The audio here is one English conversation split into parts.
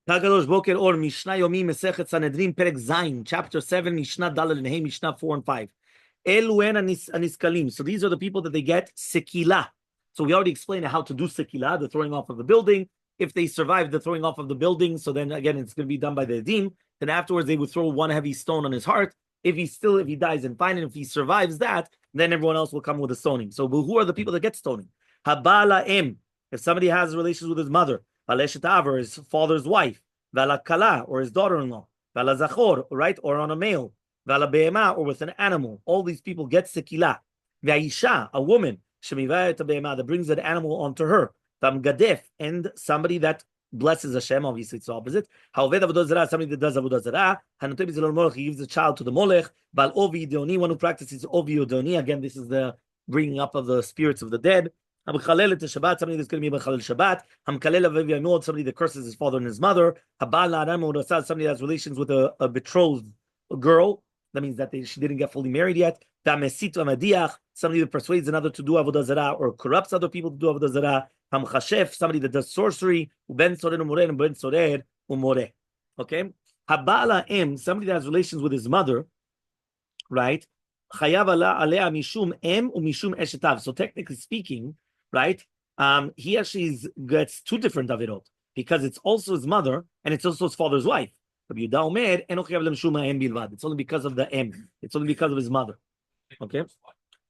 Tagadosh Boker or Mishna Yomi Masechet Sanhedrin Perek Zayin, chapter 7, Mishnah Daled and Hey, Mishnah 4 and 5. Eluen Aniskalim. So these are the people that they get sekila. So we already explained how to do sekila, the throwing off of the building. If they survive the throwing off of the building, so then again it's going to be done by the Edim. Then afterwards they would throw one heavy stone on his heart. If he dies and fine, and if he survives that, then everyone else will come with a stoning. So who are the people that get stoning? Habala em. If somebody has relations with his mother, Valeshetav, or his father's wife, Valakala, or his daughter-in-law, Valazachor, right, or on a male, Valabeema, or with an animal. All these people get sekila. Vaisha, a woman, Shemivayat Beema, that brings an animal onto her. Gadef, and somebody that blesses Hashem, obviously it's the opposite. However, somebody that does avodah zarah, he gives the child to the molech. Bal ovi deoni, one who practices ovi deoni. Again, this is the bringing up of the spirits of the dead. Somebody that's going to be B'chalel Shabbat. Somebody that curses his father and his mother. Somebody that has relations with a betrothed girl. That means that she didn't get fully married yet. Somebody that persuades another to do avodah zarah or corrupts other people to do avodah zarah. Somebody that does sorcery. Okay. Somebody that has relations with his mother, right? So technically speaking, right? He actually gets two different avirot because it's also his mother and it's also his father's wife. It's only because of the M. It's only because of his mother. Okay.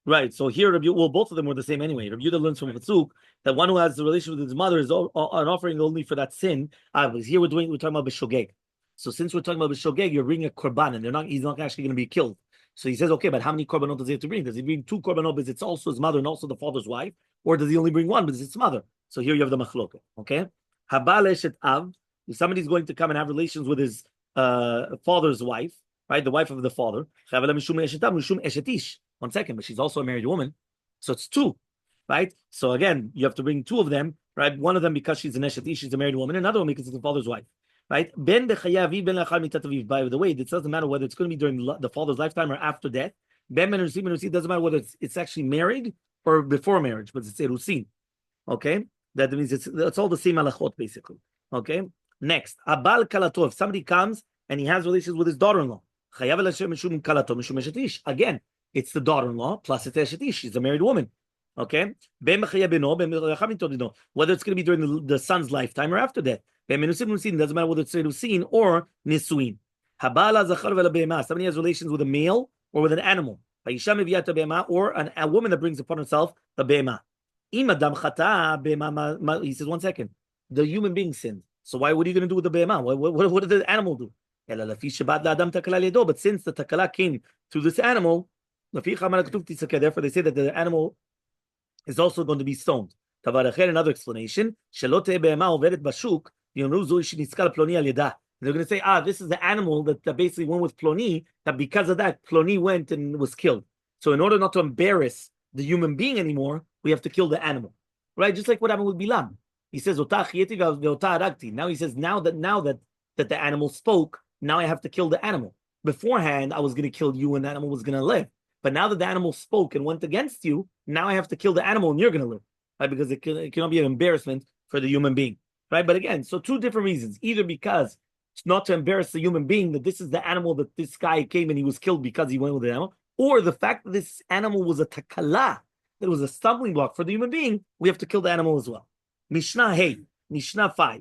Right. So here, both of them were the same anyway. Rabbi Yehuda learns from Pasuk that one who has the relation with his mother is an offering only for that sin. Here we're talking about b'shogeg. So since we're talking about b'shogeg, you're bringing a korban, and he's not actually going to be killed. So he says, okay, but how many korbanot does he have to bring? Does he bring two korbanot because it's also his mother and also the father's wife, or does he only bring one because it's his mother? So here you have the machloket. Okay. Habal eshet av. If somebody's going to come and have relations with his father's wife, right, the wife of the father. 1 second, but she's also a married woman. So it's two, right? So again, you have to bring two of them, right? One of them because she's an Eshetish, she's a married woman, another one because it's the father's wife, right? By the way, it doesn't matter whether it's going to be during the father's lifetime or after death. It doesn't matter whether it's actually married or before marriage, but it's erusin. Okay? That means it's all the same halachot, basically. Okay? Next, abal kalato. If somebody comes and he has relations with his daughter-in-law, again, it's the daughter-in-law plus it's Eshetish. She's a married woman. Okay? Whether it's going to be during the son's lifetime or after that. Doesn't matter whether it's Erusin or Nisuin. Somebody has relations with a male or with an animal. Or a woman that brings upon herself the Bema. He says, 1 second. The human being sinned. So what are you going to do with the Bema? What did the animal do? But since the takala came through this animal, therefore they say that the animal is also going to be stoned. Another explanation. They're going to say, this is the animal that basically went with Ploni, that because of that, Ploni went and was killed. So in order not to embarrass the human being anymore, we have to kill the animal. Right? Just like what happened with Bilam. He says, now he says, now that the animal spoke, now I have to kill the animal. Beforehand, I was going to kill you and the animal was going to live. But now that the animal spoke and went against you, now I have to kill the animal and you're going to live. Right? Because it cannot be an embarrassment for the human being. Right? But again, so two different reasons. Either because it's not to embarrass the human being, that this is the animal that this guy came and he was killed because he went with the animal, or the fact that this animal was a takala, that it was a stumbling block for the human being, we have to kill the animal as well. Mishnah Hey, Mishnah 5.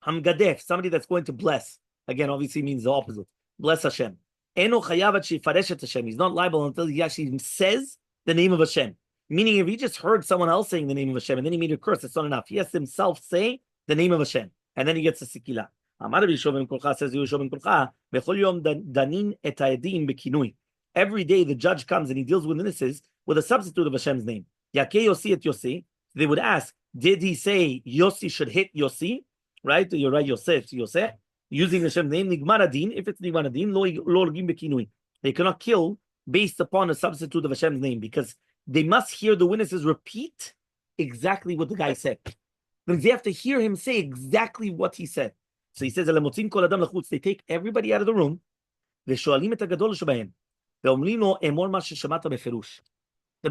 Hamgadef, somebody that's going to bless. Again, obviously means the opposite. Bless Hashem. Eno chayavat shefareshet Hashem. He's not liable until he actually says the name of Hashem. Meaning, if he just heard someone else saying the name of Hashem and then he made a curse, it's not enough. He has to himself say the name of Hashem, and then he gets a sikila. Amar Yehoshua ben Kulcha says Yehoshua ben Kulcha, bechol yom danin et haedim bekinui. Every day the judge comes and he deals with witnesses with a substitute of Hashem's name. Yakeh Yossi et Yossi. They would ask, did he say Yossi should hit Yossi? Right? You're right, Yosef, Yosef. Using Hashem's name, Nigmar Adin. If it's Nigmar Adin, lo logim bekinui. They cannot kill based upon a substitute of Hashem's name because they must hear the witnesses repeat exactly what the guy said. Because they have to hear him say exactly what he said. So he says, they take everybody out of the room. That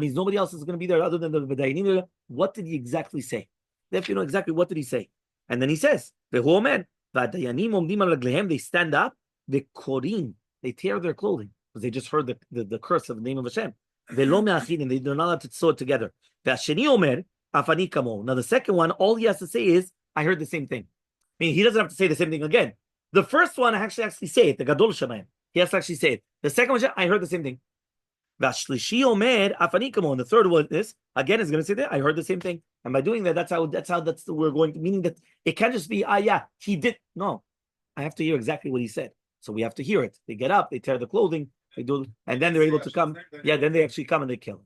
means nobody else is going to be there other than the Vedainim. What did he exactly say? They have to know exactly what did he say. And then he says, They stand up, they tear their clothing because they just heard the curse of the name of Hashem. And they're not allowed to sew it together. Now the second one, all he has to say is, I heard the same thing. I mean, he doesn't have to say the same thing again. The first one, I actually say it, the Gadol Shemayim. He has to actually say it. The second one, I heard the same thing. And the third one is, again, is going to say that, I heard the same thing. And by doing that, we're going to, meaning that it can't just be, yeah, he did. No, I have to hear exactly what he said. So we have to hear it. They get up, they tear the clothing, they do, and then they're able to come. Yeah, then they actually come and they kill.